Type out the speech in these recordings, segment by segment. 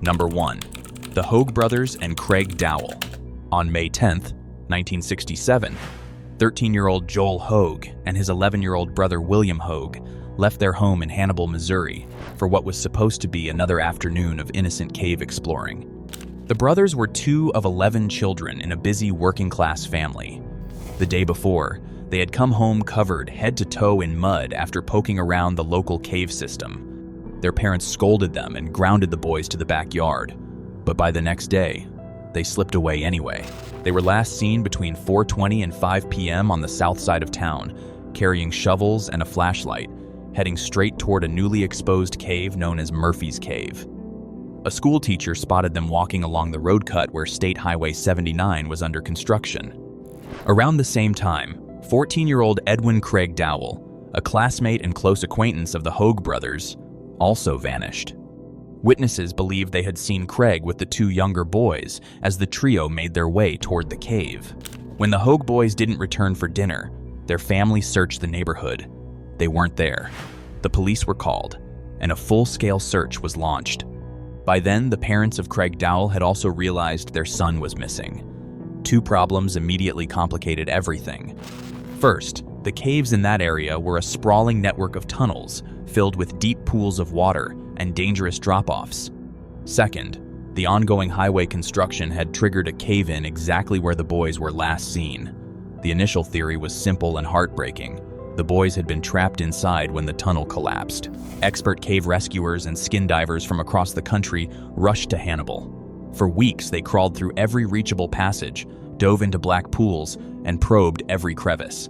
Number 1. The Hoag brothers and Craig Dowell. On May 10th, 1967, 13-year-old Joel Hoag and his 11-year-old brother William Hoag left their home in Hannibal, Missouri, for what was supposed to be another afternoon of innocent cave exploring. The brothers were 2 of 11 children in a busy working-class family. The day before, they had come home covered head to toe in mud after poking around the local cave system. Their parents scolded them and grounded the boys to the backyard, but by the next day, they slipped away anyway. They were last seen between 4:20 and 5 p.m. on the south side of town, carrying shovels and a flashlight, heading straight toward a newly exposed cave known as Murphy's Cave. A school teacher spotted them walking along the road cut where State Highway 79 was under construction. Around the same time, 14-year-old Edwin Craig Dowell, a classmate and close acquaintance of the Hoag brothers, also vanished. Witnesses believed they had seen Craig with the 2 younger boys as the trio made their way toward the cave. When the Hoag boys didn't return for dinner, their family searched the neighborhood. They weren't there. The police were called, and a full-scale search was launched. By then, the parents of Craig Dowell had also realized their son was missing. 2 problems immediately complicated everything. First, the caves in that area were a sprawling network of tunnels filled with deep pools of water and dangerous drop-offs. Second, the ongoing highway construction had triggered a cave-in exactly where the boys were last seen. The initial theory was simple and heartbreaking. The boys had been trapped inside when the tunnel collapsed. Expert cave rescuers and skin divers from across the country rushed to Hannibal. For weeks, they crawled through every reachable passage, dove into black pools, and probed every crevice.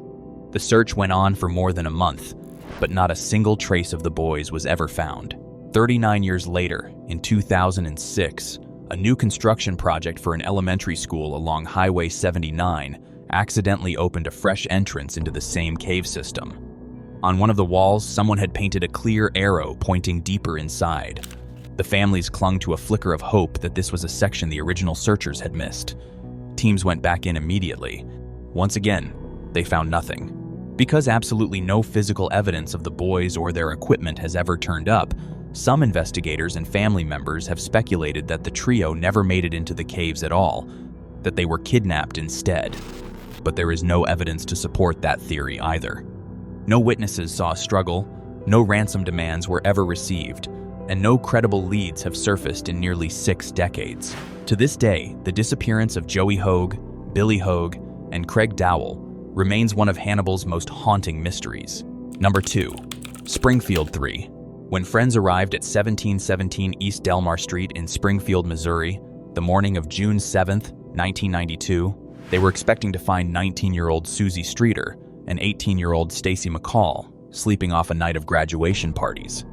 The search went on for more than a month, but not a single trace of the boys was ever found. 39 years later, in 2006, a new construction project for an elementary school along Highway 79 accidentally opened a fresh entrance into the same cave system. On one of the walls, someone had painted a clear arrow pointing deeper inside. The families clung to a flicker of hope that this was a section the original searchers had missed. Teams went back in immediately. Once again, they found nothing. Because absolutely no physical evidence of the boys or their equipment has ever turned up, some investigators and family members have speculated that the trio never made it into the caves at all, that they were kidnapped instead. But there is no evidence to support that theory either. No witnesses saw a struggle, no ransom demands were ever received, and no credible leads have surfaced in nearly 6 decades. To this day, the disappearance of Joey Hoag, Billy Hoag, and Craig Dowell remains one of Hannibal's most haunting mysteries. Number 2. Springfield 3. When friends arrived at 1717 East Delmar Street in Springfield, Missouri, the morning of June 7, 1992, they were expecting to find 19-year-old Susie Streeter and 18-year-old Stacy McCall sleeping off a night of graduation parties.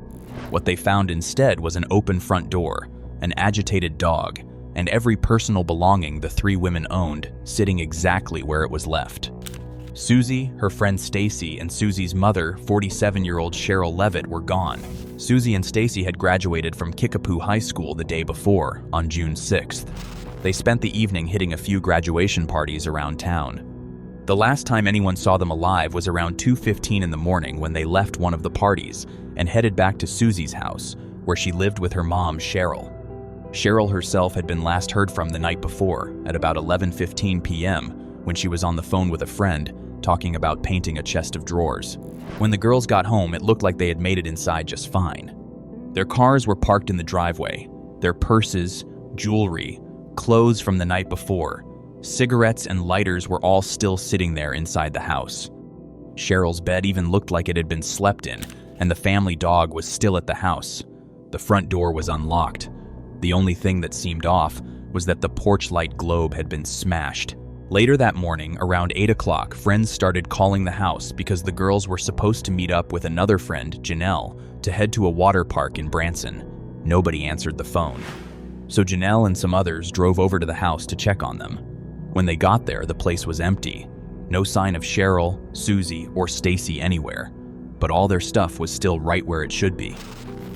What they found instead was an open front door, an agitated dog, and every personal belonging the 3 women owned sitting exactly where it was left. Susie, her friend Stacy, and Susie's mother, 47-year-old Cheryl Levitt, were gone. Susie and Stacy had graduated from Kickapoo High School the day before, on June 6th. They spent the evening hitting a few graduation parties around town. The last time anyone saw them alive was around 2:15 in the morning when they left one of the parties and headed back to Susie's house, where she lived with her mom, Cheryl. Cheryl herself had been last heard from the night before, at about 11:15 p.m., when she was on the phone with a friend, talking about painting a chest of drawers. When the girls got home, it looked like they had made it inside just fine. Their cars were parked in the driveway. Their purses, jewelry, clothes from the night before, cigarettes and lighters were all still sitting there inside the house. Cheryl's bed even looked like it had been slept in, and the family dog was still at the house. The front door was unlocked. The only thing that seemed off was that the porch light globe had been smashed. Later that morning, around 8 o'clock, friends started calling the house because the girls were supposed to meet up with another friend, Janelle, to head to a water park in Branson. Nobody answered the phone. So Janelle and some others drove over to the house to check on them. When they got there, the place was empty. No sign of Cheryl, Susie, or Stacy anywhere. But all their stuff was still right where it should be.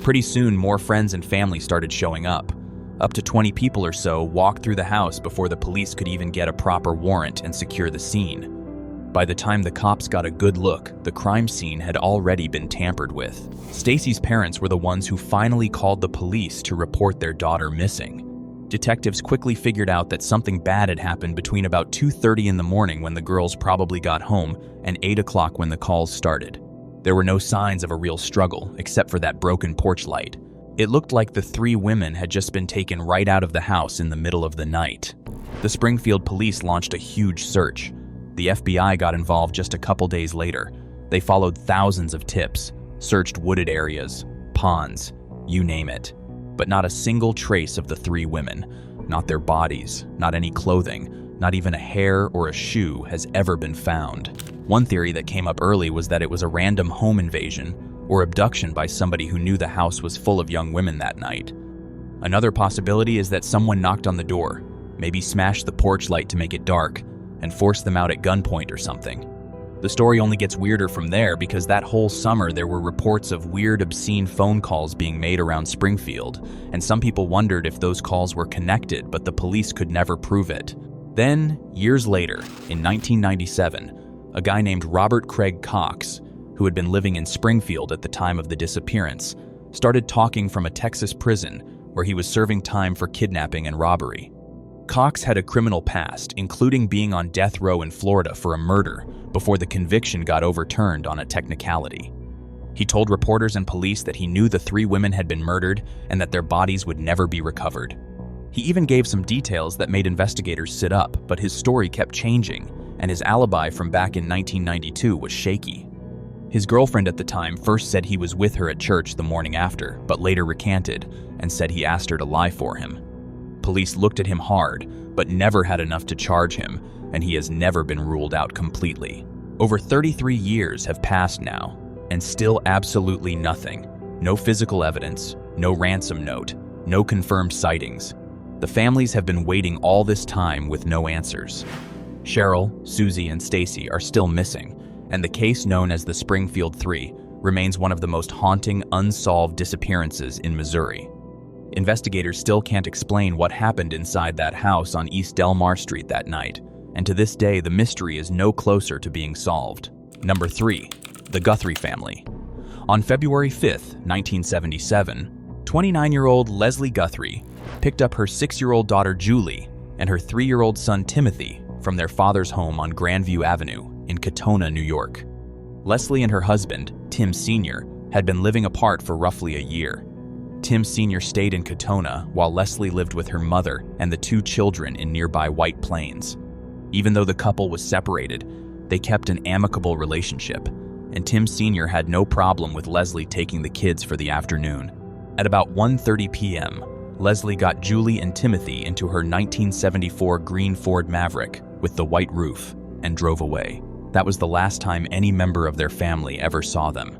Pretty soon, more friends and family started showing up. Up to 20 people or so walked through the house before the police could even get a proper warrant and secure the scene. By the time the cops got a good look, the crime scene had already been tampered with. Stacy's parents were the ones who finally called the police to report their daughter missing. Detectives quickly figured out that something bad had happened between about 2:30 in the morning when the girls probably got home and 8 o'clock when the calls started. There were no signs of a real struggle, except for that broken porch light. It looked like the three women had just been taken right out of the house in the middle of the night. The Springfield police launched a huge search. The FBI got involved just a couple days later. They followed thousands of tips, searched wooded areas, ponds, you name it. But not a single trace of the three women, not their bodies, not any clothing, not even a hair or a shoe has ever been found. One theory that came up early was that it was a random home invasion or abduction by somebody who knew the house was full of young women that night. Another possibility is that someone knocked on the door, maybe smashed the porch light to make it dark, and forced them out at gunpoint or something. The story only gets weirder from there because that whole summer there were reports of weird, obscene phone calls being made around Springfield, and some people wondered if those calls were connected, but the police could never prove it. Then, years later, in 1997, a guy named Robert Craig Cox, who had been living in Springfield at the time of the disappearance, started talking from a Texas prison where he was serving time for kidnapping and robbery. Cox had a criminal past, including being on death row in Florida for a murder before the conviction got overturned on a technicality. He told reporters and police that he knew the three women had been murdered and that their bodies would never be recovered. He even gave some details that made investigators sit up, but his story kept changing, and his alibi from back in 1992 was shaky. His girlfriend at the time first said he was with her at church the morning after, but later recanted and said he asked her to lie for him. Police looked at him hard, but never had enough to charge him, and he has never been ruled out completely. Over 33 years have passed now, and still absolutely nothing. No physical evidence, no ransom note, no confirmed sightings. The families have been waiting all this time with no answers. Cheryl, Susie, and Stacy are still missing, and the case known as the Springfield 3 remains one of the most haunting unsolved disappearances in Missouri. Investigators still can't explain what happened inside that house on East Delmar Street that night, and to this day the mystery is no closer to being solved. Number 3. The Guthrie family. On February 5th, 1977, 29-year-old Leslie Guthrie picked up her 6-year-old daughter Julie and her 3-year-old son Timothy from their father's home on Grandview Avenue in Katona, New York. Leslie and her husband, Tim Sr., had been living apart for roughly a year. Tim Sr. stayed in Katona while Leslie lived with her mother and the 2 children in nearby White Plains. Even though the couple was separated, they kept an amicable relationship, and Tim Sr. had no problem with Leslie taking the kids for the afternoon. At about 1:30 p.m., Leslie got Julie and Timothy into her 1974 green Ford Maverick with the white roof and drove away. That was the last time any member of their family ever saw them.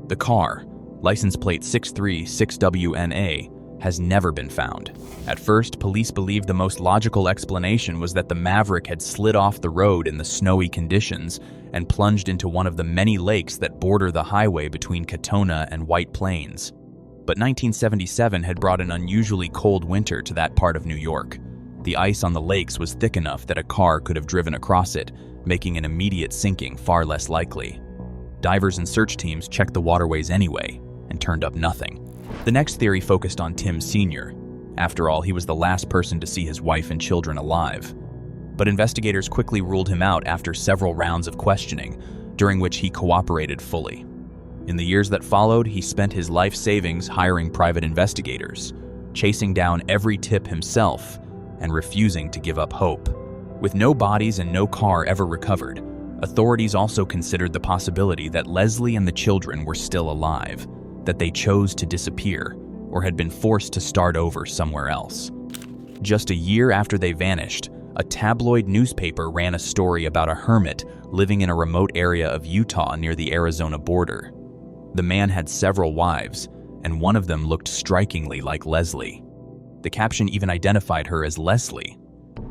The car, license plate 636WNA, has never been found. At first, police believed the most logical explanation was that the Maverick had slid off the road in the snowy conditions and plunged into one of the many lakes that border the highway between Katona and White Plains. But 1977 had brought an unusually cold winter to that part of New York. The ice on the lakes was thick enough that a car could have driven across it, making an immediate sinking far less likely. Divers and search teams checked the waterways anyway and turned up nothing. The next theory focused on Tim Sr. After all, he was the last person to see his wife and children alive. But investigators quickly ruled him out after several rounds of questioning, during which he cooperated fully. In the years that followed, he spent his life savings hiring private investigators, chasing down every tip himself, and refusing to give up hope. With no bodies and no car ever recovered, authorities also considered the possibility that Leslie and the children were still alive, that they chose to disappear, or had been forced to start over somewhere else. Just a year after they vanished, a tabloid newspaper ran a story about a hermit living in a remote area of Utah near the Arizona border. The man had several wives, and one of them looked strikingly like Leslie. The caption even identified her as Leslie.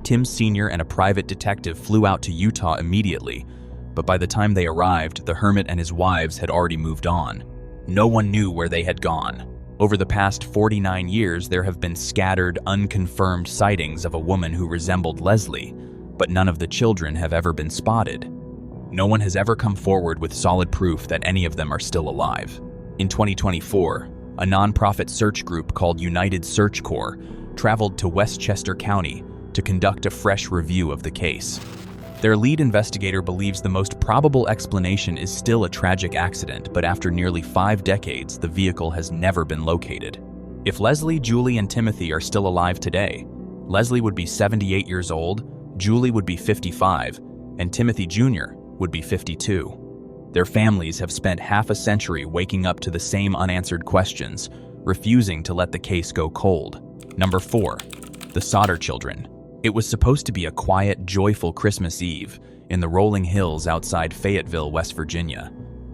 Tim Sr. and a private detective flew out to Utah immediately, but by the time they arrived, the hermit and his wives had already moved on. No one knew where they had gone. Over the past 49 years, there have been scattered, unconfirmed sightings of a woman who resembled Leslie, but none of the children have ever been spotted. No one has ever come forward with solid proof that any of them are still alive. In 2024, a nonprofit search group called United Search Corps traveled to Westchester County to conduct a fresh review of the case. Their lead investigator believes the most probable explanation is still a tragic accident, but after nearly 5 decades, the vehicle has never been located. If Leslie, Julie, and Timothy are still alive today, Leslie would be 78 years old, Julie would be 55, and Timothy Jr. would be 52. Their families have spent half a century waking up to the same unanswered questions, refusing to let the case go cold. Number 4. The Sodder children. It was supposed to be a quiet, joyful Christmas Eve in the rolling hills outside Fayetteville, West Virginia.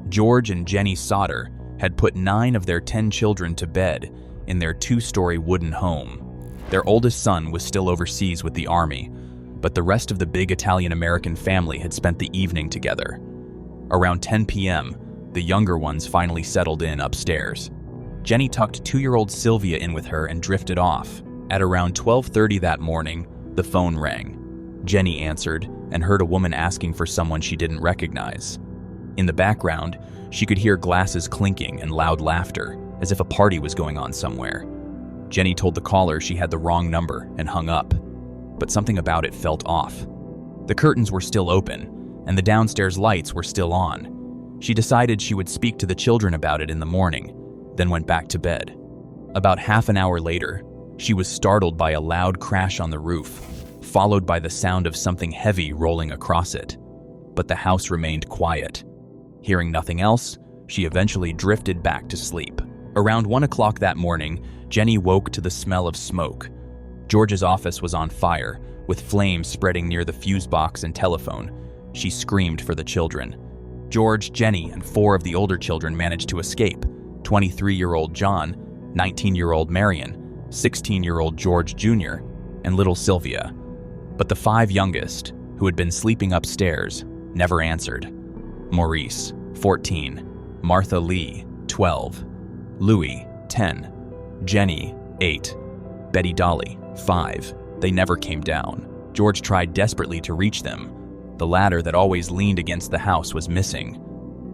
George and Jenny Sodder had put 9 of their 10 children to bed in their 2-story wooden home. Their oldest son was still overseas with the Army, but the rest of the big Italian-American family had spent the evening together. Around 10 p.m., the younger ones finally settled in upstairs. Jenny tucked 2-year-old Sylvia in with her and drifted off. At around 12:30 that morning, the phone rang. Jenny answered and heard a woman asking for someone she didn't recognize. In the background, she could hear glasses clinking and loud laughter, as if a party was going on somewhere. Jenny told the caller she had the wrong number and hung up, but something about it felt off. The curtains were still open, and the downstairs lights were still on. She decided she would speak to the children about it in the morning, then went back to bed. About half an hour later, she was startled by a loud crash on the roof, followed by the sound of something heavy rolling across it. But the house remained quiet. Hearing nothing else, she eventually drifted back to sleep. Around 1 o'clock that morning, Jenny woke to the smell of smoke. George's office was on fire, with flames spreading near the fuse box and telephone. She screamed for the children. George, Jenny, and 4 of the older children managed to escape: 23-year-old John, 19-year-old Marion, 16-year-old George Jr., and little Sylvia. But the 5 youngest, who had been sleeping upstairs, never answered. Maurice, 14, Martha Lee, 12, Louis, 10, Jenny, 8, Betty Dolly, 5. They never came down. George tried desperately to reach them. The ladder that always leaned against the house was missing.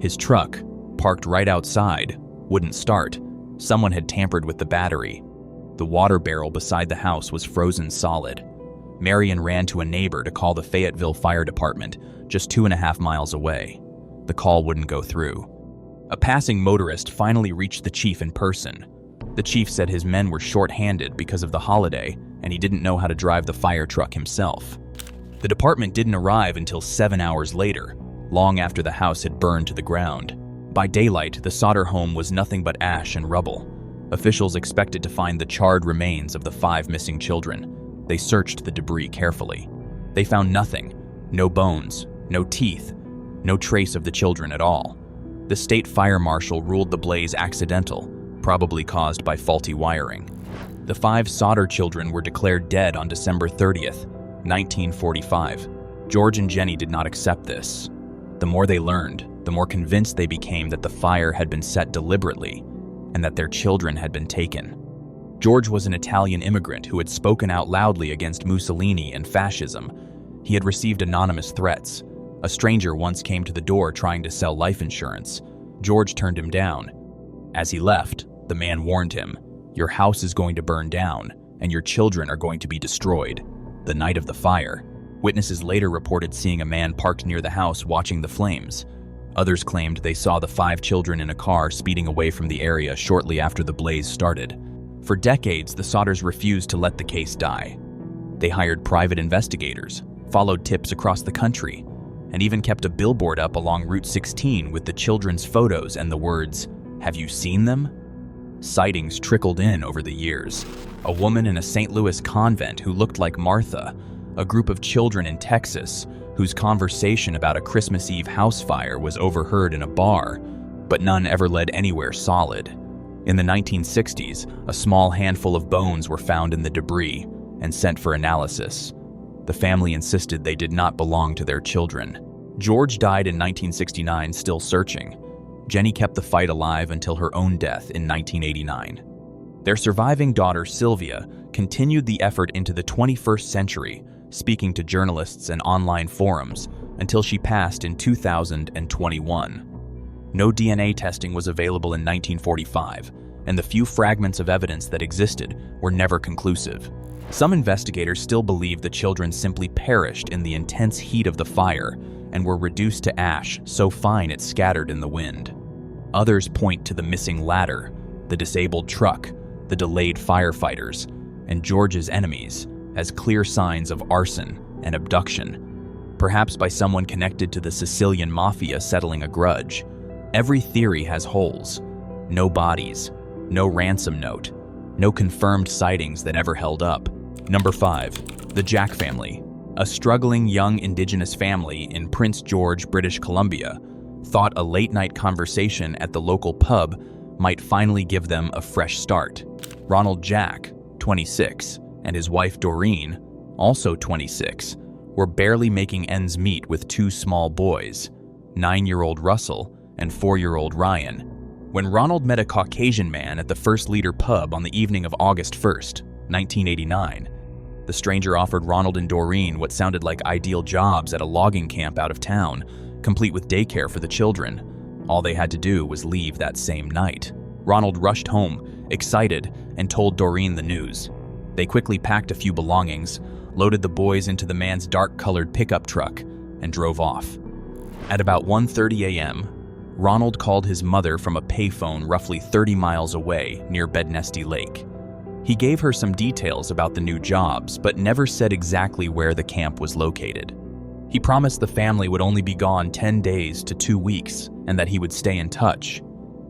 His truck, parked right outside, wouldn't start. Someone had tampered with the battery. The water barrel beside the house was frozen solid. Marion ran to a neighbor to call the Fayetteville Fire Department, just 2.5 miles away. The call wouldn't go through. A passing motorist finally reached the chief in person. The chief said his men were short-handed because of the holiday, and he didn't know how to drive the fire truck himself. The department didn't arrive until 7 hours later, long after the house had burned to the ground. By daylight, the Sodder home was nothing but ash and rubble. Officials expected to find the charred remains of the 5 missing children. They searched the debris carefully. They found nothing: no bones, no teeth, no trace of the children at all. The state fire marshal ruled the blaze accidental, probably caused by faulty wiring. The 5 Sodder children were declared dead on December 30th, 1945. George and Jenny did not accept this. The more they learned, the more convinced they became that the fire had been set deliberately and that their children had been taken. George was an Italian immigrant who had spoken out loudly against Mussolini and fascism. He had received anonymous threats. A stranger once came to the door trying to sell life insurance. George turned him down. As he left, the man warned him, "Your house is going to burn down, and your children are going to be destroyed." The night of the fire, witnesses later reported seeing a man parked near the house watching the flames. Others claimed they saw the 5 children in a car speeding away from the area shortly after the blaze started. For decades, the Sodders refused to let the case die. They hired private investigators, followed tips across the country, and even kept a billboard up along Route 16 with the children's photos and the words, "Have you seen them?" Sightings trickled in over the years. A woman in a St. Louis convent who looked like Martha, a group of children in Texas whose conversation about a Christmas Eve house fire was overheard in a bar, but none ever led anywhere solid. In the 1960s, a small handful of bones were found in the debris and sent for analysis. The family insisted they did not belong to their children. George died in 1969, still searching. Jenny kept the fight alive until her own death in 1989. Their surviving daughter, Sylvia, continued the effort into the 21st century, speaking to journalists and online forums, until she passed in 2021. No DNA testing was available in 1945, and the few fragments of evidence that existed were never conclusive. Some investigators still believe the children simply perished in the intense heat of the fire and were reduced to ash so fine it scattered in the wind. Others point to the missing ladder, the disabled truck, the delayed firefighters, and George's enemies as clear signs of arson and abduction, perhaps by someone connected to the Sicilian mafia settling a grudge. Every theory has holes. No bodies, no ransom note, no confirmed sightings that ever held up. Number 5. The Jack family. A struggling young indigenous family in Prince George, British Columbia, thought a late-night conversation at the local pub might finally give them a fresh start. Ronald Jack, 26, and his wife Doreen, also 26, were barely making ends meet with 2 small boys, 9-year-old Russell and 4-year-old Ryan, when Ronald met a Caucasian man at the First Leader pub on the evening of August 1st, 1989. The stranger offered Ronald and Doreen what sounded like ideal jobs at a logging camp out of town, complete with daycare for the children. All they had to do was leave that same night. Ronald rushed home, excited, and told Doreen the news. They quickly packed a few belongings, loaded the boys into the man's dark-colored pickup truck, and drove off. At about 1:30 a.m., Ronald called his mother from a payphone roughly 30 miles away near Bednesty Lake. He gave her some details about the new jobs, but never said exactly where the camp was located. He promised the family would only be gone 10 days to 2 weeks, and that he would stay in touch.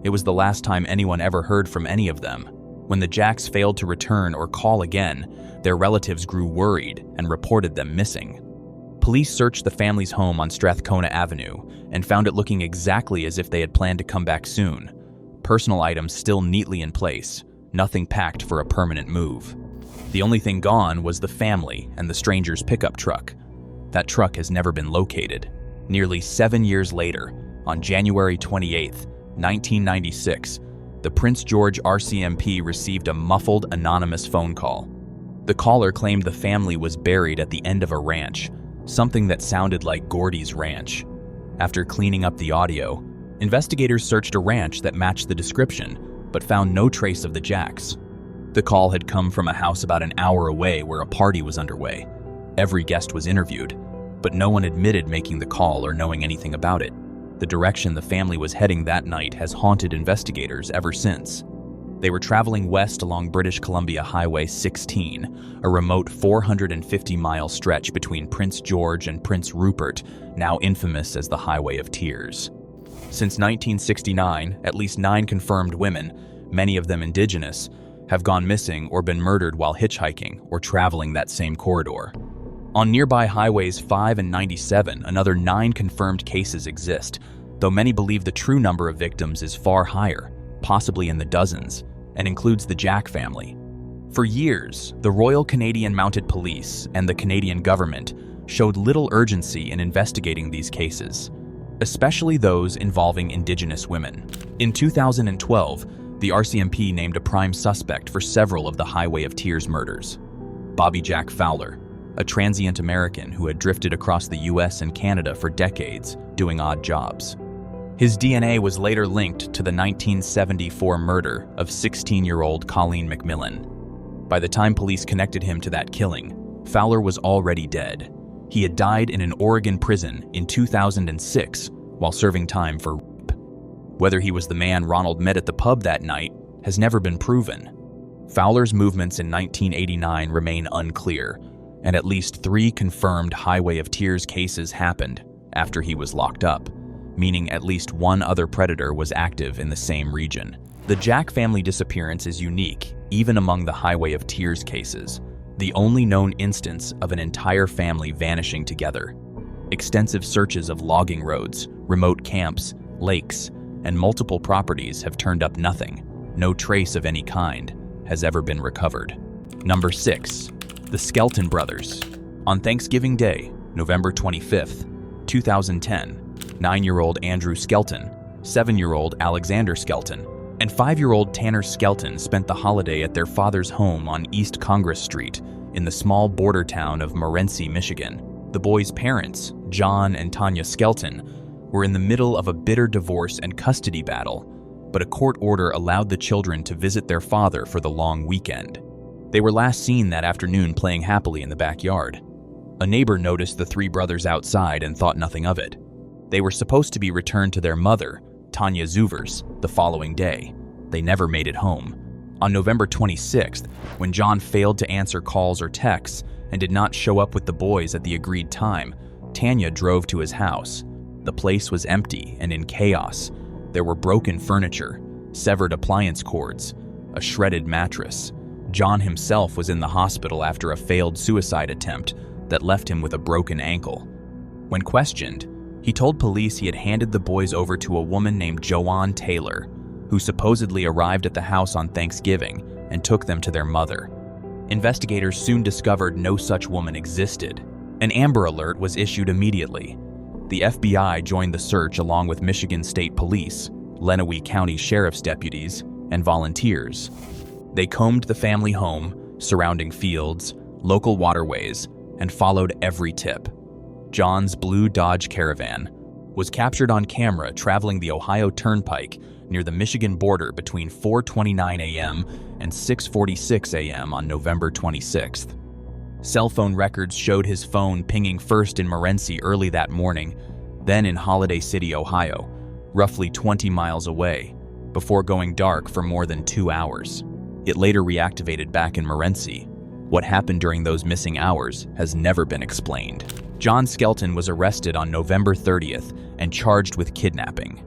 It was the last time anyone ever heard from any of them. When the Jacks failed to return or call again, their relatives grew worried and reported them missing. Police searched the family's home on Strathcona Avenue and found it looking exactly as if they had planned to come back soon. Personal items still neatly in place, nothing packed for a permanent move. The only thing gone was the family and the stranger's pickup truck. That truck has never been located. Nearly 7 years later, on January 28, 1996, the Prince George RCMP received a muffled, anonymous phone call. The caller claimed the family was buried at the end of a ranch, something that sounded like Gordy's Ranch. After cleaning up the audio, investigators searched a ranch that matched the description, but found no trace of the Jacks. The call had come from a house about an hour away where a party was underway. Every guest was interviewed, but no one admitted making the call or knowing anything about it. The direction the family was heading that night has haunted investigators ever since. They were traveling west along British Columbia Highway 16, a remote 450-mile stretch between Prince George and Prince Rupert, now infamous as the Highway of Tears. Since 1969, at least 9 confirmed women, many of them indigenous, have gone missing or been murdered while hitchhiking or traveling that same corridor. On nearby highways 5 and 97, another 9 confirmed cases exist, though many believe the true number of victims is far higher, possibly in the dozens, and includes the Jack family. For years, the Royal Canadian Mounted Police and the Canadian government showed little urgency in investigating these cases, especially those involving Indigenous women. In 2012, the RCMP named a prime suspect for several of the Highway of Tears murders: Bobby Jack Fowler, a transient American who had drifted across the US and Canada for decades, doing odd jobs. His DNA was later linked to the 1974 murder of 16-year-old Colleen McMillan. By the time police connected him to that killing, Fowler was already dead. He had died in an Oregon prison in 2006 while serving time for rape. Whether he was the man Ronald met at the pub that night has never been proven. Fowler's movements in 1989 remain unclear, and at least 3 confirmed Highway of Tears cases happened after he was locked up, meaning at least one other predator was active in the same region. The Jack family disappearance is unique, even among the Highway of Tears cases, the only known instance of an entire family vanishing together. Extensive searches of logging roads, remote camps, lakes, and multiple properties have turned up nothing. No trace of any kind has ever been recovered. Number 6. The Skelton brothers. On Thanksgiving Day, November 25th, 2010, 9-year-old Andrew Skelton, 7-year-old Alexander Skelton, and 5-year-old Tanner Skelton spent the holiday at their father's home on East Congress Street in the small border town of Morenci, Michigan. The boys' parents, John and Tanya Skelton, were in the middle of a bitter divorce and custody battle, but a court order allowed the children to visit their father for the long weekend. They were last seen that afternoon playing happily in the backyard. A neighbor noticed the three brothers outside and thought nothing of it. They were supposed to be returned to their mother, Tanya Zuvers, the following day. They never made it home. On November 26th, when John failed to answer calls or texts and did not show up with the boys at the agreed time, Tanya drove to his house. The place was empty and in chaos. There were broken furniture, severed appliance cords, a shredded mattress. John himself was in the hospital after a failed suicide attempt that left him with a broken ankle. When questioned, he told police he had handed the boys over to a woman named Joanne Taylor, who supposedly arrived at the house on Thanksgiving and took them to their mother. Investigators soon discovered no such woman existed. An Amber Alert was issued immediately. The FBI joined the search along with Michigan State Police, Lenawee County Sheriff's deputies, and volunteers. They combed the family home, surrounding fields, local waterways, and followed every tip. John's blue Dodge Caravan was captured on camera traveling the Ohio Turnpike near the Michigan border between 4:29 a.m. and 6:46 a.m. on November 26th. Cell phone records showed his phone pinging first in Morenci early that morning, then in Holiday City, Ohio, roughly 20 miles away, before going dark for more than 2 hours. It later reactivated back in Morenci. What happened during those missing hours has never been explained. John Skelton was arrested on November 30th and charged with kidnapping.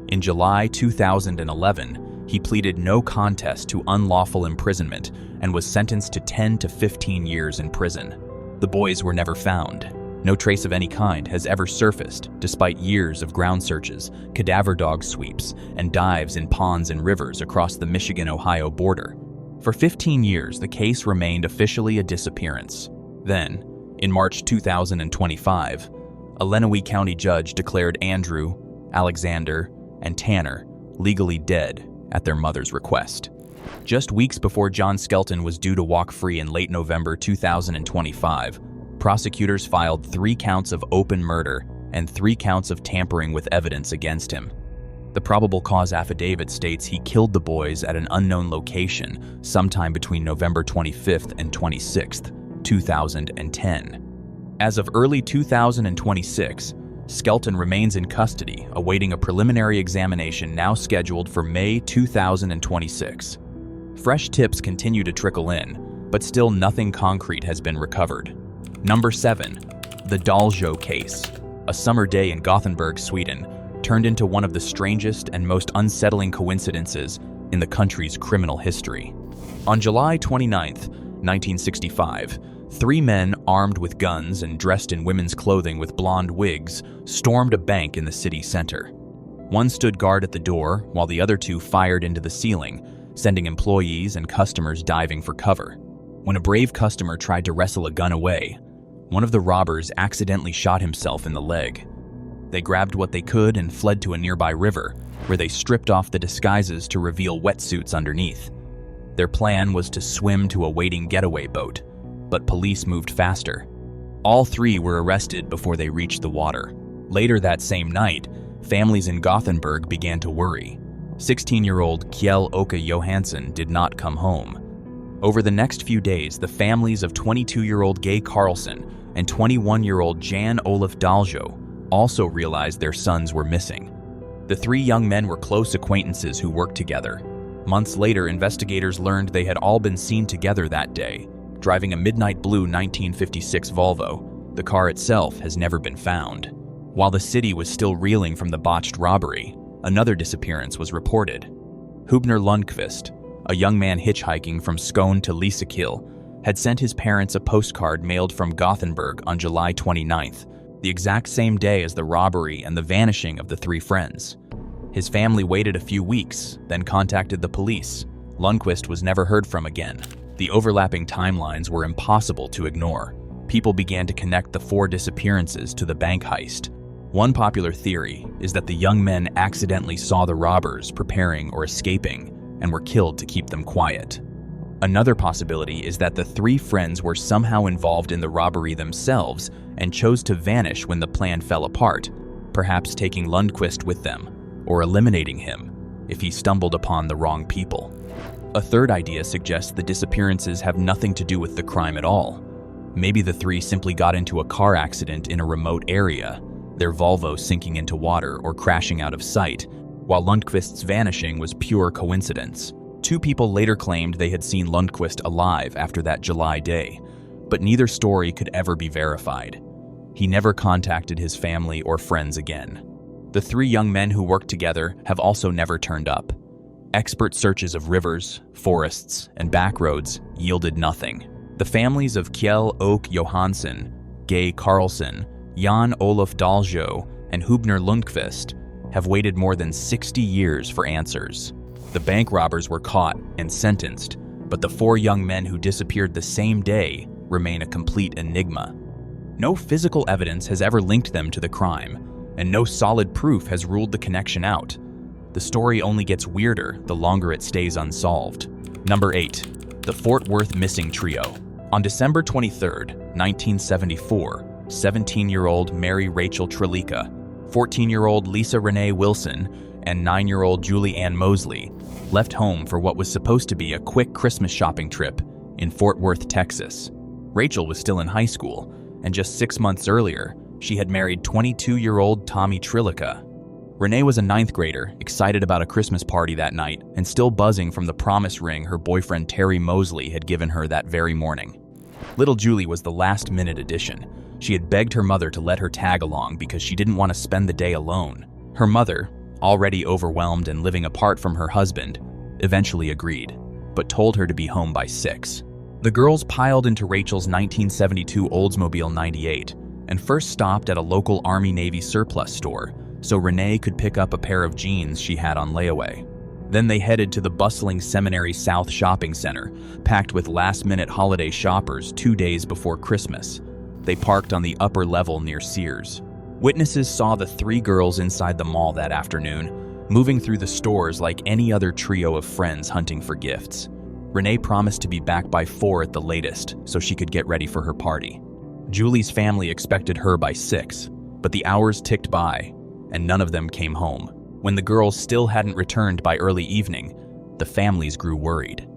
In July 2011, he pleaded no contest to unlawful imprisonment and was sentenced to 10 to 15 years in prison. The boys were never found. No trace of any kind has ever surfaced, despite years of ground searches, cadaver dog sweeps, and dives in ponds and rivers across the Michigan-Ohio border. For 15 years, the case remained officially a disappearance. Then, in March 2025, a Lenawee County judge declared Andrew, Alexander, and Tanner legally dead at their mother's request. Just weeks before John Skelton was due to walk free in late November 2025, prosecutors filed 3 counts of open murder and 3 counts of tampering with evidence against him. The probable cause affidavit states he killed the boys at an unknown location sometime between November 25th and 26th, 2010. As of early 2026, Skelton remains in custody, awaiting a preliminary examination now scheduled for May 2026. Fresh tips continue to trickle in, but still nothing concrete has been recovered. Number 7. The Daljo case. A summer day in Gothenburg, Sweden, turned into one of the strangest and most unsettling coincidences in the country's criminal history. On July 29, 1965, 3 men armed with guns and dressed in women's clothing with blonde wigs stormed a bank in the city center. One stood guard at the door, while the other 2 fired into the ceiling, sending employees and customers diving for cover. When a brave customer tried to wrestle a gun away, one of the robbers accidentally shot himself in the leg. They grabbed what they could and fled to a nearby river, where they stripped off the disguises to reveal wetsuits underneath. Their plan was to swim to a waiting getaway boat, but police moved faster. All 3 were arrested before they reached the water. Later that same night, families in Gothenburg began to worry. 16-year-old Kjell Åke Johansson did not come home. Over the next few days, the families of 22-year-old Gay Carlson and 21-year-old Jan Olaf Daljo also realized their sons were missing. The 3 young men were close acquaintances who worked together. Months later, investigators learned they had all been seen together that day, driving a midnight blue 1956 Volvo. The car itself has never been found. While the city was still reeling from the botched robbery, another disappearance was reported. Hubner Lundqvist, a young man hitchhiking from Skåne to Lysekil, had sent his parents a postcard mailed from Gothenburg on July 29th, the exact same day as the robbery and the vanishing of the 3 friends. His family waited a few weeks, then contacted the police. Lundqvist was never heard from again. The overlapping timelines were impossible to ignore. People began to connect the 4 disappearances to the bank heist. One popular theory is that the young men accidentally saw the robbers preparing or escaping and were killed to keep them quiet. Another possibility is that the three friends were somehow involved in the robbery themselves and chose to vanish when the plan fell apart, perhaps taking Lundqvist with them, or eliminating him if he stumbled upon the wrong people. A third idea suggests the disappearances have nothing to do with the crime at all. Maybe the three simply got into a car accident in a remote area, their Volvo sinking into water or crashing out of sight, while Lundqvist's vanishing was pure coincidence. Two people later claimed they had seen Lundqvist alive after that July day, but neither story could ever be verified. He never contacted his family or friends again. The three young men who worked together have also never turned up. Expert searches of rivers, forests, and back roads yielded nothing. The families of Kjell Oak Johansson, Gay Carlson, Jan Olof Daljo, and Hubner Lundqvist have waited more than 60 years for answers. The bank robbers were caught and sentenced, but the four young men who disappeared the same day remain a complete enigma. No physical evidence has ever linked them to the crime, and no solid proof has ruled the connection out. The story only gets weirder the longer it stays unsolved. Number 8. The Fort Worth Missing Trio. On December 23, 1974, 17-year-old Mary Rachel Trelica, 14-year-old Lisa Renee Wilson, and 9-year-old Julie Ann Mosley left home for what was supposed to be a quick Christmas shopping trip in Fort Worth, Texas. Rachel was still in high school, and just 6 months earlier, she had married 22-year-old Tommy Trelica. Renee was a 9th grader, excited about a Christmas party that night and still buzzing from the promise ring her boyfriend Terry Mosley had given her that very morning. Little Julie was the last-minute addition. She had begged her mother to let her tag along because she didn't want to spend the day alone. Her mother, already overwhelmed and living apart from her husband, eventually agreed, but told her to be home by 6. The girls piled into Rachel's 1972 Oldsmobile 98 and first stopped at a local Army-Navy surplus store so Renee could pick up a pair of jeans she had on layaway. Then they headed to the bustling Seminary South Shopping Center, packed with last-minute holiday shoppers 2 days before Christmas. They parked on the upper level near Sears. Witnesses saw the three girls inside the mall that afternoon, moving through the stores like any other trio of friends hunting for gifts. Renee promised to be back by 4 at the latest so she could get ready for her party. Julie's family expected her by 6, but the hours ticked by, and none of them came home. When the girls still hadn't returned by early evening, the families grew worried.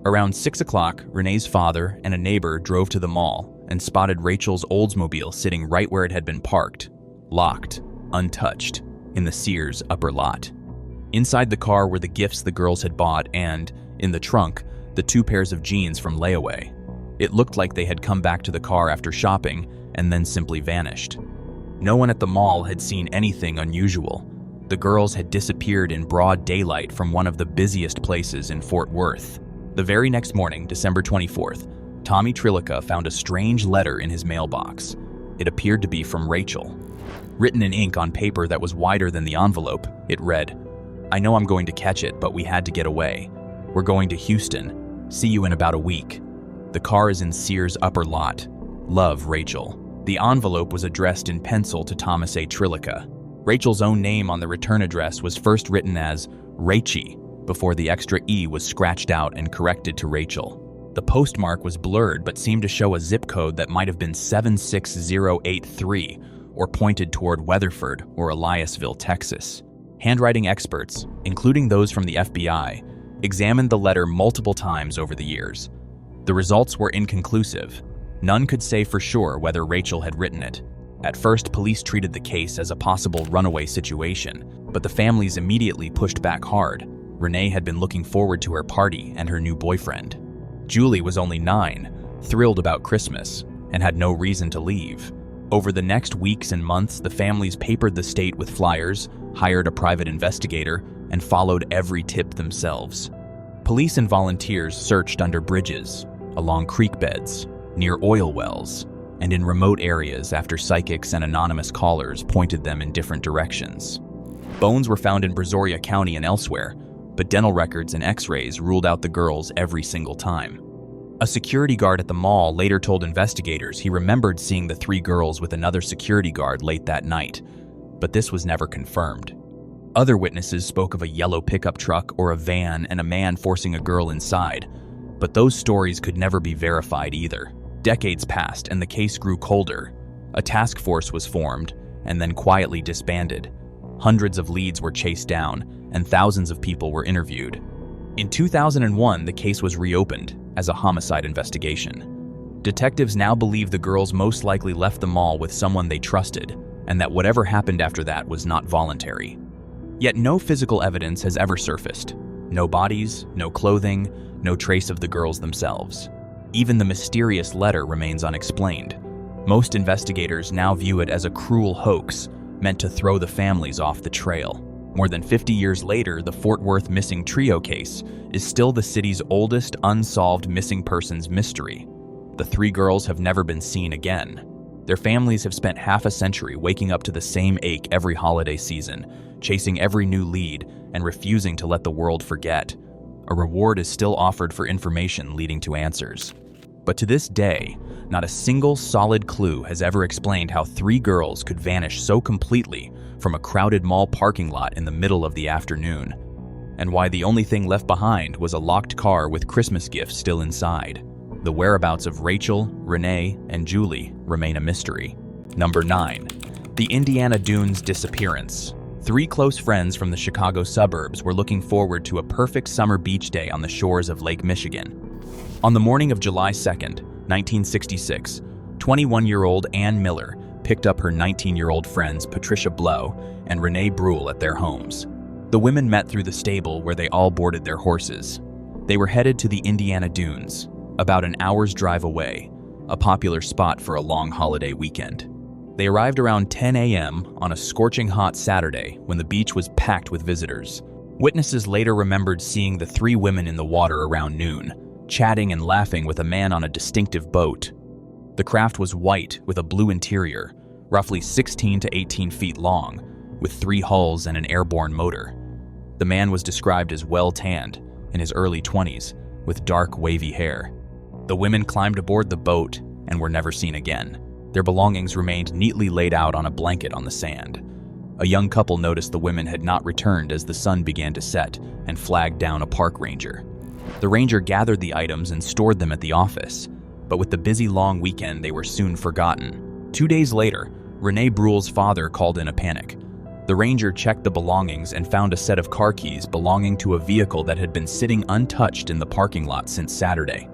Around 6 o'clock, Renee's father and a neighbor drove to the mall and spotted Rachel's Oldsmobile sitting right where it had been parked, locked, untouched, in the Sears upper lot. Inside the car were the gifts the girls had bought and, in the trunk, the 2 pairs of jeans from layaway. It looked like they had come back to the car after shopping and then simply vanished. No one at the mall had seen anything unusual. The girls had disappeared in broad daylight from one of the busiest places in Fort Worth. The very next morning, December 24th, Tommy Trelica found a strange letter in his mailbox. It appeared to be from Rachel. Written in ink on paper that was wider than the envelope, it read, "I know I'm going to catch it, but we had to get away. We're going to Houston. See you in about a week. The car is in Sears upper lot. Love, Rachel." The envelope was addressed in pencil to Thomas A. Trelica. Rachel's own name on the return address was first written as Rachie, before the extra E was scratched out and corrected to Rachel. The postmark was blurred but seemed to show a zip code that might have been 76083 or pointed toward Weatherford or Eliasville, Texas. Handwriting experts, including those from the FBI, examined the letter multiple times over the years. The results were inconclusive. None could say for sure whether Rachel had written it. At first, police treated the case as a possible runaway situation, but the families immediately pushed back hard. Renee had been looking forward to her party and her new boyfriend. Julie was only 9, thrilled about Christmas, and had no reason to leave. Over the next weeks and months, the families papered the state with flyers, hired a private investigator, and followed every tip themselves. Police and volunteers searched under bridges, along creek beds, near oil wells, and in remote areas after psychics and anonymous callers pointed them in different directions. Bones were found in Brazoria County and elsewhere, but dental records and x-rays ruled out the girls every single time. A security guard at the mall later told investigators he remembered seeing the 3 girls with another security guard late that night, but this was never confirmed. Other witnesses spoke of a yellow pickup truck or a van and a man forcing a girl inside, But those stories could never be verified either. Decades passed and the case grew colder. A task force was formed and then quietly disbanded. Hundreds of leads were chased down and thousands of people were interviewed. In 2001, the case was reopened as a homicide investigation. Detectives now believe the girls most likely left the mall with someone they trusted, and that whatever happened after that was not voluntary. Yet no physical evidence has ever surfaced. No bodies, no clothing, no trace of the girls themselves. Even the mysterious letter remains unexplained. Most investigators now view it as a cruel hoax meant to throw the families off the trail. More than 50 years later, the Fort Worth missing trio case is still the city's oldest unsolved missing persons mystery. The three girls have never been seen again. Their families have spent half a century waking up to the same ache every holiday season, chasing every new lead and refusing to let the world forget. A reward is still offered for information leading to answers. But to this day, not a single solid clue has ever explained how three girls could vanish so completely from a crowded mall parking lot in the middle of the afternoon, and why the only thing left behind was a locked car with Christmas gifts still inside. The whereabouts of Rachel, Renee, and Julie remain a mystery. Number 9. The Indiana Dunes disappearance. Three close friends from the Chicago suburbs were looking forward to a perfect summer beach day on the shores of Lake Michigan. On the morning of July 2nd, 1966, 21-year-old Ann Miller picked up her 19-year-old friends Patricia Blow and Renee Brule at their homes. The women met through the stable where they all boarded their horses. They were headed to the Indiana Dunes, about an hour's drive away, a popular spot for a long holiday weekend. They arrived around 10 a.m. on a scorching hot Saturday when the beach was packed with visitors. Witnesses later remembered seeing the three women in the water around noon, chatting and laughing with a man on a distinctive boat. The craft was white with a blue interior, roughly 16 to 18 feet long, with 3 hulls and an airborne motor. The man was described as well-tanned, in his early 20s, with dark, wavy hair. The women climbed aboard the boat and were never seen again. Their belongings remained neatly laid out on a blanket on the sand. A young couple noticed the women had not returned as the sun began to set and flagged down a park ranger. The ranger gathered the items and stored them at the office, but with the busy long weekend, they were soon forgotten. 2 days later, Renee Brule's father called in a panic. The ranger checked the belongings and found a set of car keys belonging to a vehicle that had been sitting untouched in the parking lot since Saturday.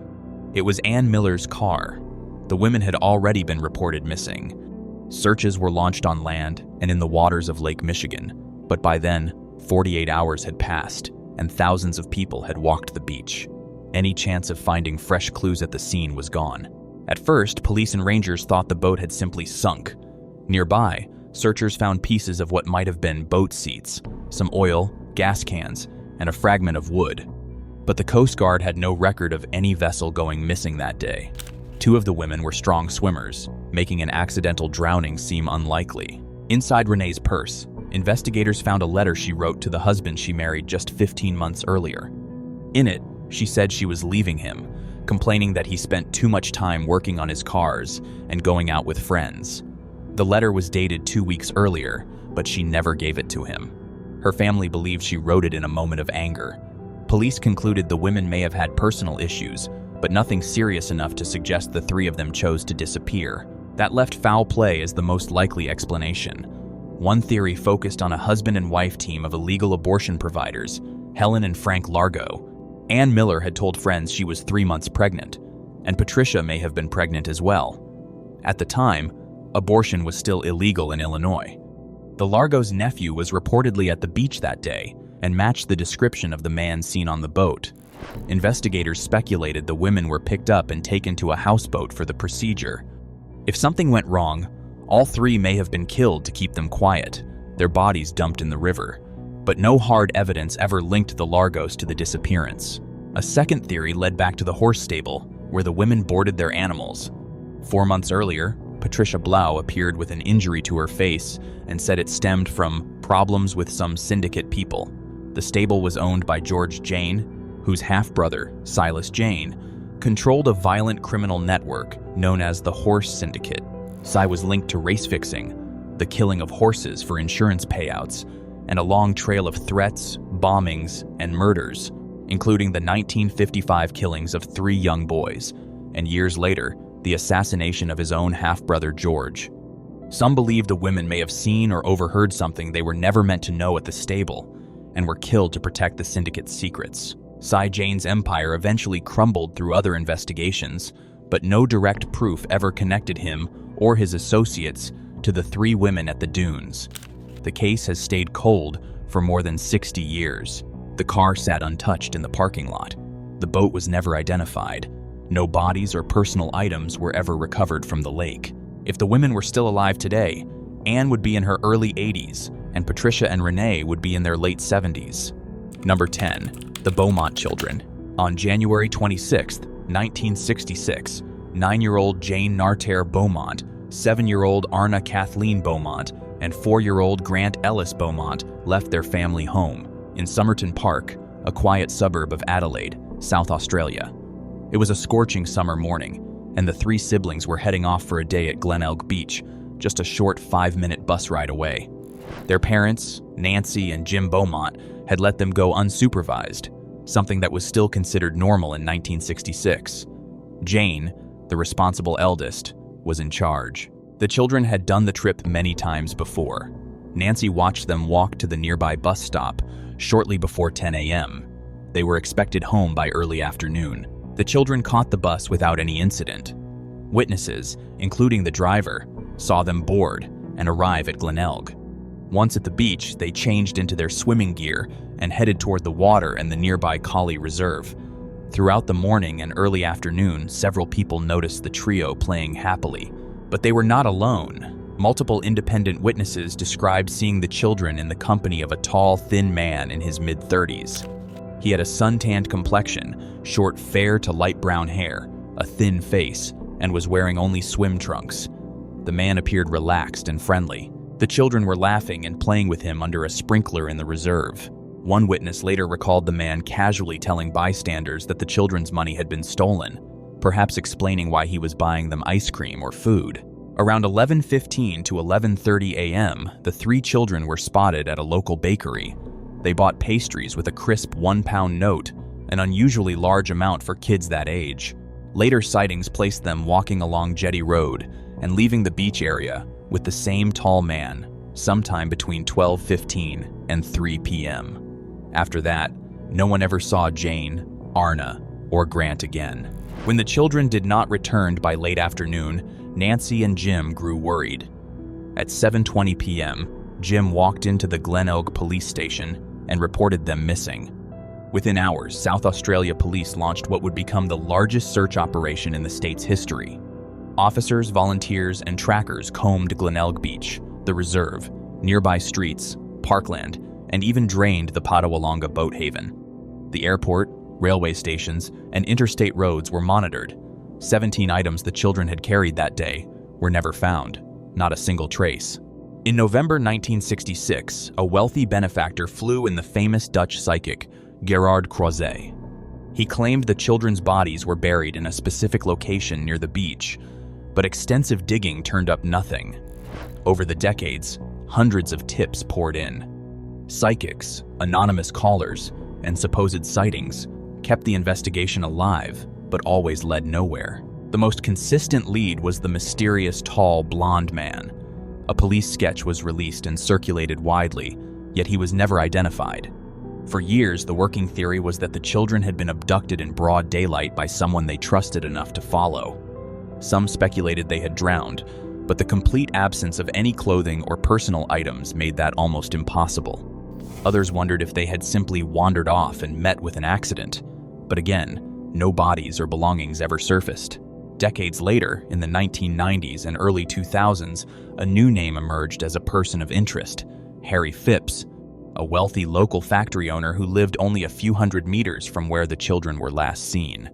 It was Ann Miller's car. The women had already been reported missing. Searches were launched on land and in the waters of Lake Michigan, but by then, 48 hours had passed and thousands of people had walked the beach. Any chance of finding fresh clues at the scene was gone. At first, police and rangers thought the boat had simply sunk. Nearby, searchers found pieces of what might have been boat seats, some oil, gas cans, and a fragment of wood. But the Coast Guard had no record of any vessel going missing that day. 2 of the women were strong swimmers, making an accidental drowning seem unlikely. Inside Renee's purse, investigators found a letter she wrote to the husband she married just 15 months earlier. In it, she said she was leaving him, complaining that he spent too much time working on his cars and going out with friends. The letter was dated 2 weeks earlier, but she never gave it to him. Her family believed she wrote it in a moment of anger. Police concluded the women may have had personal issues, but nothing serious enough to suggest the 3 of them chose to disappear. That left foul play as the most likely explanation. One theory focused on a husband and wife team of illegal abortion providers, Helen and Frank Largo. Ann Miller had told friends she was 3 months pregnant, and Patricia may have been pregnant as well. At the time, abortion was still illegal in Illinois. The Largo's nephew was reportedly at the beach that day and matched the description of the man seen on the boat. Investigators speculated the women were picked up and taken to a houseboat for the procedure. If something went wrong, all 3 may have been killed to keep them quiet, their bodies dumped in the river. But no hard evidence ever linked the Largos to the disappearance. A second theory led back to the horse stable, where the women boarded their animals. 4 months earlier, Patricia Blau appeared with an injury to her face and said it stemmed from problems with some syndicate people. The stable was owned by George Jane, whose half-brother, Silas Jane, controlled a violent criminal network known as the Horse Syndicate. Cy was linked to race fixing, the killing of horses for insurance payouts, and a long trail of threats, bombings, and murders. including the 1955 killings of 3 young boys, and years later, the assassination of his own half-brother George. Some believe the women may have seen or overheard something they were never meant to know at the stable, and were killed to protect the syndicate's secrets. Cy Jane's empire eventually crumbled through other investigations, but no direct proof ever connected him or his associates to the 3 women at the dunes. The case has stayed cold for more than 60 years. The car sat untouched in the parking lot. The boat was never identified. No bodies or personal items were ever recovered from the lake. If the women were still alive today, Anne would be in her early 80s, and Patricia and Renee would be in their late 70s. Number 10. The Beaumont children. On January 26, 1966, 9-year-old Jane Nartare Beaumont, 7-year-old Arna Kathleen Beaumont, and 4-year-old Grant Ellis Beaumont left their family home in Somerton Park, a quiet suburb of Adelaide, South Australia. It was a scorching summer morning, and the 3 siblings were heading off for a day at Glenelg Beach, just a short 5-minute bus ride away. Their parents, Nancy and Jim Beaumont, had let them go unsupervised, something that was still considered normal in 1966. Jane, the responsible eldest, was in charge. The children had done the trip many times before. Nancy watched them walk to the nearby bus stop shortly before 10 a.m. They were expected home by early afternoon. The children caught the bus without any incident. Witnesses, including the driver, saw them board and arrive at Glenelg. Once at the beach, they changed into their swimming gear and headed toward the water and the nearby Collie Reserve. Throughout the morning and early afternoon, several people noticed the trio playing happily. But they were not alone. Multiple independent witnesses described seeing the children in the company of a tall, thin man in his mid-30s. He had a sun-tanned complexion, short fair to light brown hair, a thin face, and was wearing only swim trunks. The man appeared relaxed and friendly. The children were laughing and playing with him under a sprinkler in the reserve. One witness later recalled the man casually telling bystanders that the children's money had been stolen, perhaps explaining why he was buying them ice cream or food. Around 11:15 to 11:30 a.m., the 3 children were spotted at a local bakery. They bought pastries with a crisp 1-pound note, an unusually large amount for kids that age. Later sightings placed them walking along Jetty Road and leaving the beach area with the same tall man, sometime between 12:15 and 3 p.m. After that, no one ever saw Jane, Arna, or Grant again. When the children did not return by late afternoon, Nancy and Jim grew worried. At 7:20 p.m., Jim walked into the Glenelg police station and reported them missing. Within hours, South Australia police launched what would become the largest search operation in the state's history. Officers, volunteers, and trackers combed Glenelg Beach, the reserve, nearby streets, parkland, and even drained the Padawalonga boat haven. The airport, railway stations, and interstate roads were monitored. 17 items the children had carried that day were never found, not a single trace. In November 1966, a wealthy benefactor flew in the famous Dutch psychic, Gerard Croiset. He claimed the children's bodies were buried in a specific location near the beach, but extensive digging turned up nothing. Over the decades, hundreds of tips poured in. Psychics, anonymous callers, and supposed sightings kept the investigation alive, but always led nowhere. The most consistent lead was the mysterious tall blonde man. A police sketch was released and circulated widely, yet he was never identified. For years, the working theory was that the children had been abducted in broad daylight by someone they trusted enough to follow. Some speculated they had drowned, but the complete absence of any clothing or personal items made that almost impossible. Others wondered if they had simply wandered off and met with an accident. But again, no bodies or belongings ever surfaced. Decades later, in the 1990s and early 2000s, a new name emerged as a person of interest: Harry Phipps, a wealthy local factory owner who lived only a few hundred meters from where the children were last seen.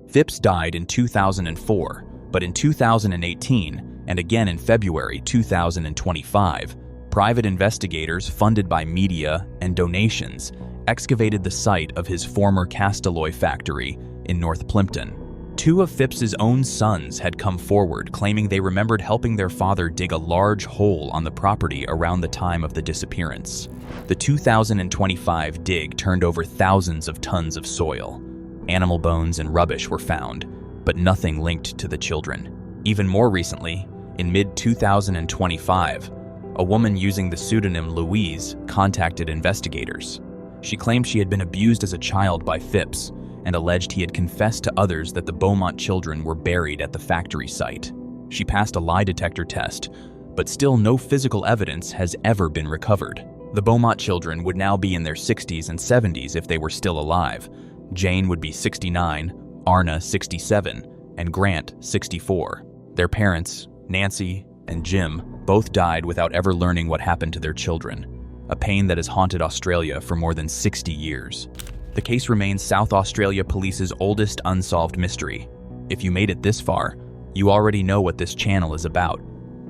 Phipps died in 2004, but in 2018, and again in February 2025, private investigators funded by media and donations excavated the site of his former Castalloy factory in North Plympton. Two of Phipps's own sons had come forward, claiming they remembered helping their father dig a large hole on the property around the time of the disappearance. The 2025 dig turned over thousands of tons of soil. Animal bones and rubbish were found, but nothing linked to the children. Even more recently, in mid-2025, a woman using the pseudonym Louise contacted investigators. She claimed she had been abused as a child by Phipps and alleged he had confessed to others that the Beaumont children were buried at the factory site. She passed a lie detector test, but still no physical evidence has ever been recovered. The Beaumont children would now be in their 60s and 70s if they were still alive. Jane would be 69, Arna 67, and Grant 64. Their parents, Nancy and Jim, both died without ever learning what happened to their children, a pain that has haunted Australia for more than 60 years. The case remains South Australia Police's oldest unsolved mystery. If you made it this far, you already know what this channel is about.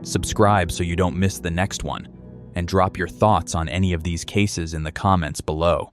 Subscribe so you don't miss the next one, and drop your thoughts on any of these cases in the comments below.